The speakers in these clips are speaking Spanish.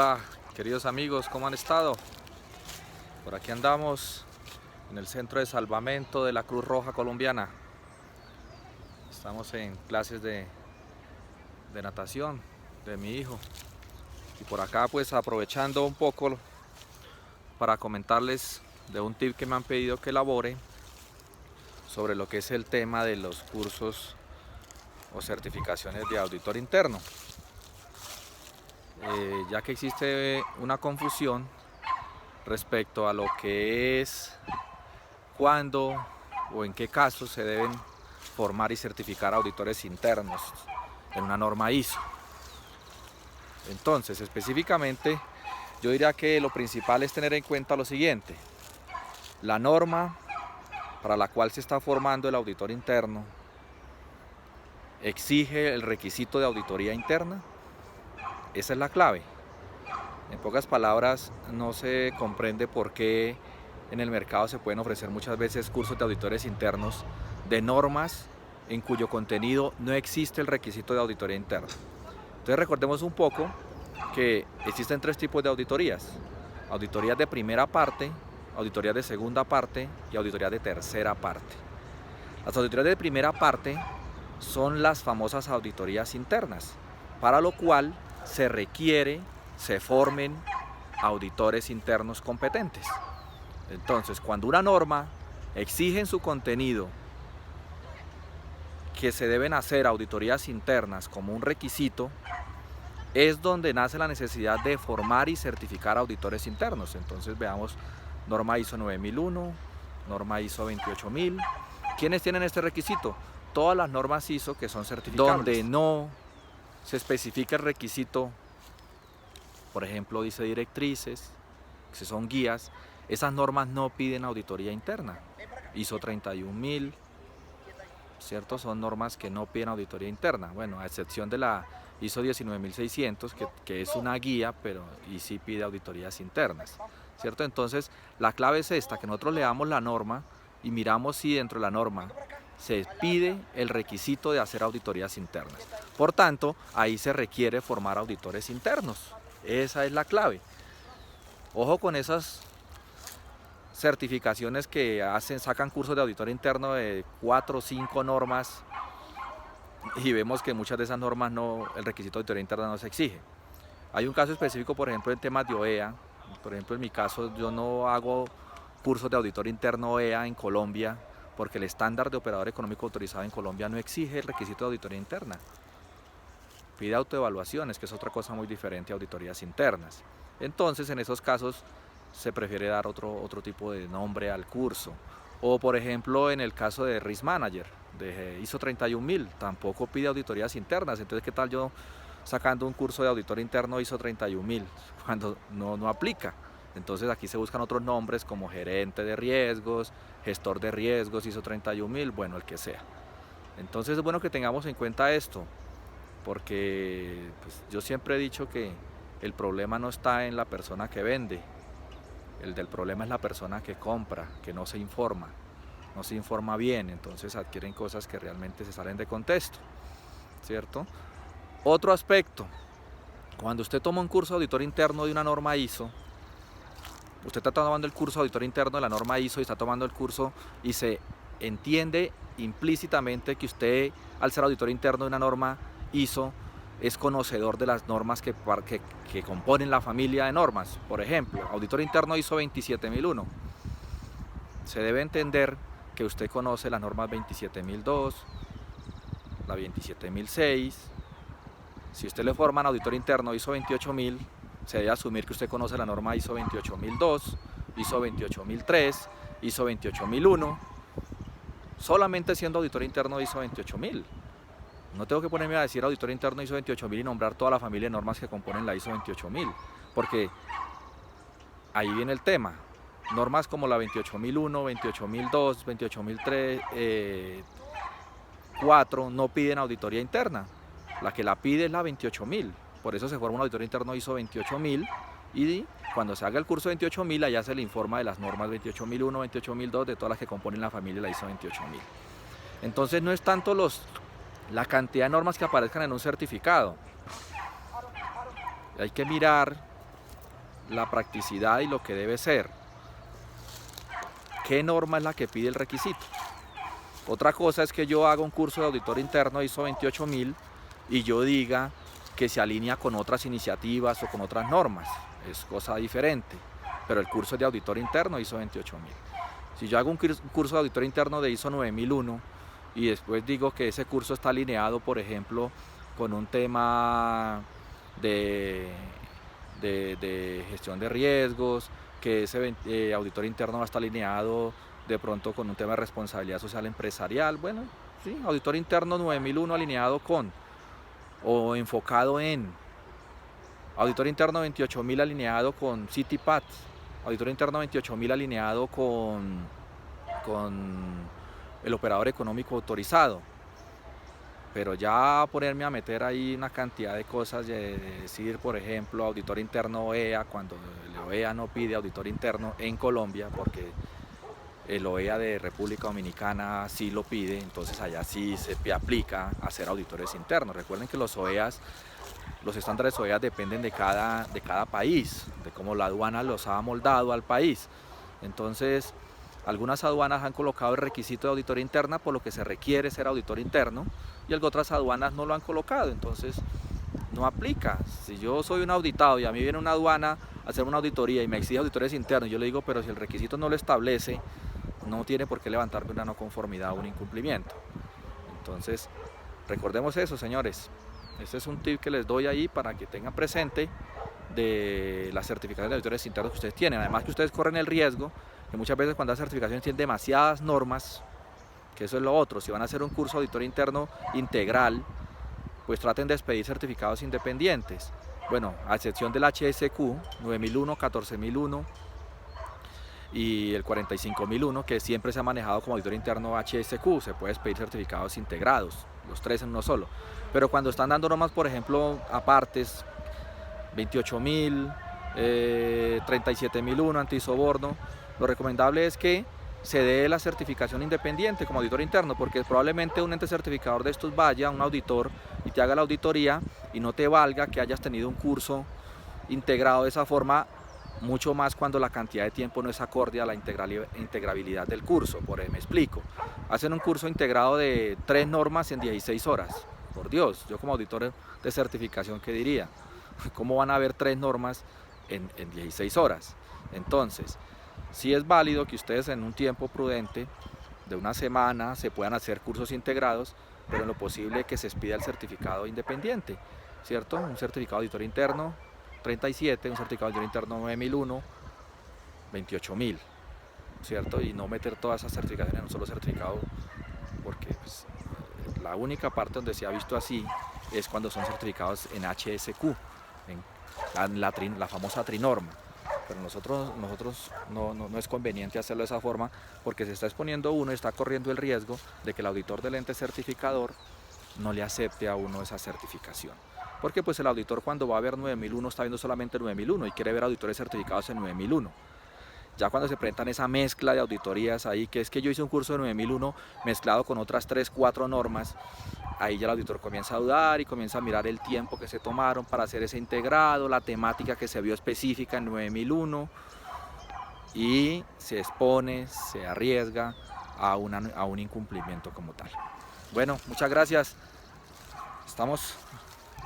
Hola, queridos amigos, ¿cómo han estado? Por aquí andamos en el centro de salvamento de la Cruz Roja Colombiana. Estamos en clases de natación de mi hijo. Y por acá pues aprovechando un poco para comentarles de un tip que me han pedido que elabore sobre lo que es el tema de los cursos o certificaciones de auditor interno. Ya que existe una confusión respecto a lo que es cuándo o en qué casos se deben formar y certificar auditores internos en una norma ISO. Entonces, específicamente, yo diría que lo principal es tener en cuenta lo siguiente: la norma para la cual se está formando el auditor interno exige el requisito de auditoría interna. Esa es la clave. En pocas palabras, no se comprende por qué en el mercado se pueden ofrecer muchas veces cursos de auditores internos de normas en cuyo contenido no existe el requisito de auditoría interna. Entonces recordemos un poco que existen tres tipos de auditorías: auditorías de primera parte, auditorías de segunda parte y auditorías de tercera parte. Las auditorías de primera parte son las famosas auditorías internas, para lo cual se formen auditores internos competentes. Entonces, cuando una norma exige en su contenido que se deben hacer auditorías internas como un requisito, es donde nace la necesidad de formar y certificar auditores internos. Entonces veamos norma ISO 9001, norma ISO 28000. ¿Quiénes tienen este requisito? Todas las normas ISO que son certificables. Donde no se especifica el requisito, por ejemplo, dice directrices, que son guías, esas normas no piden auditoría interna. ISO 31000, ¿cierto? Son normas que no piden auditoría interna. Bueno, a excepción de la ISO 19600, que es una guía, pero y sí pide auditorías internas, ¿cierto? Entonces, la clave es esta: que nosotros leamos la norma y miramos si dentro de la norma se pide el requisito de hacer auditorías internas. Por tanto, ahí se requiere formar auditores internos. Esa es la clave. Ojo con esas certificaciones que sacan cursos de auditor interno de 4 o 5 normas y vemos que muchas de esas normas el requisito de auditoría interna no se exige. Hay un caso específico, por ejemplo, en temas de OEA. Por ejemplo, en mi caso, yo no hago cursos de auditor interno OEA en Colombia porque el estándar de operador económico autorizado en Colombia no exige el requisito de auditoría interna. Pide autoevaluaciones, que es otra cosa muy diferente a auditorías internas. Entonces, en esos casos se prefiere dar otro tipo de nombre al curso. O por ejemplo, en el caso de Risk Manager, de ISO 31000, tampoco pide auditorías internas. Entonces, ¿qué tal yo sacando un curso de auditor interno ISO 31000 cuando no aplica? Entonces aquí se buscan otros nombres como gerente de riesgos, gestor de riesgos, ISO 31000, bueno, el que sea. Entonces es bueno que tengamos en cuenta esto, porque pues, yo siempre he dicho que el problema no está en la persona que vende, el del problema es la persona que compra, que no se informa bien, entonces adquieren cosas que realmente se salen de contexto, ¿cierto? Otro aspecto: cuando usted toma un curso de auditor interno de una norma ISO, usted está tomando el curso de auditor interno de la norma ISO y está tomando el curso y se entiende implícitamente que usted, al ser auditor interno de una norma ISO, es conocedor de las normas que componen la familia de normas. Por ejemplo, auditor interno ISO 27001. Se debe entender que usted conoce las normas 27002, la 27006. Si usted le forman auditor interno ISO 28000, se debe asumir que usted conoce la norma ISO 28002, ISO 28003, ISO 28001, solamente siendo auditor interno ISO 28000. No tengo que ponerme a decir auditor interno ISO 28000 y nombrar toda la familia de normas que componen la ISO 28000, porque ahí viene el tema. Normas como la 28001, 28002, 28003, 4 no piden auditoría interna. La que la pide es la 28000. Por eso se forma un auditor interno ISO 28000 y cuando se haga el curso 28000 allá se le informa de las normas 28001, 28002, de todas las que componen la familia de la ISO 28000. Entonces no es tanto la cantidad de normas que aparezcan en un certificado. Hay que mirar la practicidad y lo que debe ser. ¿Qué norma es la que pide el requisito? Otra cosa es que yo haga un curso de auditor interno ISO 28000 y yo diga que se alinea con otras iniciativas o con otras normas. Es cosa diferente, pero el curso es de auditor interno ISO 28000. Si yo hago un curso de auditor interno de ISO 9001 y después digo que ese curso está alineado, por ejemplo, con un tema de gestión de riesgos, que ese auditor interno va a estar alineado de pronto con un tema de responsabilidad social empresarial, bueno, sí, auditor interno 9001 alineado con o enfocado en, auditor interno 28000 alineado con CityPath, auditor interno 28000 alineado con el operador económico autorizado. Pero ya ponerme a meter ahí una cantidad de cosas, de decir, por ejemplo, auditor interno OEA, cuando el OEA no pide auditor interno en Colombia, porque el OEA de República Dominicana sí lo pide, entonces allá sí se aplica a ser auditores internos. Recuerden que los OEAs, los estándares OEA dependen de cada país, de cómo la aduana los ha moldado al país. Entonces, algunas aduanas han colocado el requisito de auditoría interna, por lo que se requiere ser auditor interno, y otras aduanas no lo han colocado, entonces no aplica. Si yo soy un auditado y a mí viene una aduana a hacer una auditoría y me exige auditores internos, yo le digo, pero si el requisito no lo establece, no tiene por qué levantarme una no conformidad o un incumplimiento. Entonces, recordemos eso, señores. Este es un tip que les doy ahí para que tengan presente de las certificaciones de auditores internos que ustedes tienen. Además que ustedes corren el riesgo que muchas veces cuando las certificaciones tienen demasiadas normas, que eso es lo otro, si van a hacer un curso de auditor interno integral, pues traten de expedir certificados independientes. Bueno, a excepción del HSQ 9001, 14001 y el 45001, que siempre se ha manejado como auditor interno HSQ, se puede expedir certificados integrados, los tres en uno solo. Pero cuando están dando normas, por ejemplo, apartes, 28000, 37001, antisoborno, lo recomendable es que se dé la certificación independiente como auditor interno, porque probablemente un ente certificador de estos vaya, un auditor, y te haga la auditoría y no te valga que hayas tenido un curso integrado de esa forma, mucho más cuando la cantidad de tiempo no es acorde a la integrabilidad del curso. Me explico, hacen un curso integrado de 3 normas en 16 horas, por Dios, yo como auditor de certificación, ¿qué diría? ¿Cómo van a haber 3 normas en 16 horas? Entonces, sí es válido que ustedes en un tiempo prudente de una semana se puedan hacer cursos integrados, pero en lo posible que se expida el certificado independiente, ¿cierto? Un certificado de auditor interno 37, un certificado de auditor interno 9001, 28000, ¿cierto? Y no meter todas esas certificaciones en un solo certificado, porque pues, la única parte donde se ha visto así es cuando son certificados en HSQ, en la famosa trinorma. Pero nosotros no es conveniente hacerlo de esa forma, porque se está exponiendo uno y está corriendo el riesgo de que el auditor del ente certificador no le acepte a uno esa certificación. Porque pues el auditor, cuando va a ver 9001, está viendo solamente 9001 y quiere ver auditores certificados en 9001. Ya cuando se presentan esa mezcla de auditorías ahí, que es que yo hice un curso de 9001 mezclado con otras 3, 4 normas, ahí ya el auditor comienza a dudar y comienza a mirar el tiempo que se tomaron para hacer ese integrado, la temática que se vio específica en 9001, y se expone, se arriesga a un incumplimiento como tal. Bueno, muchas gracias, estamos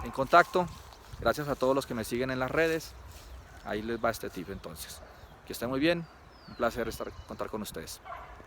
en contacto, gracias a todos los que me siguen en las redes, ahí les va este tip entonces. Que estén muy bien, un placer contar con ustedes.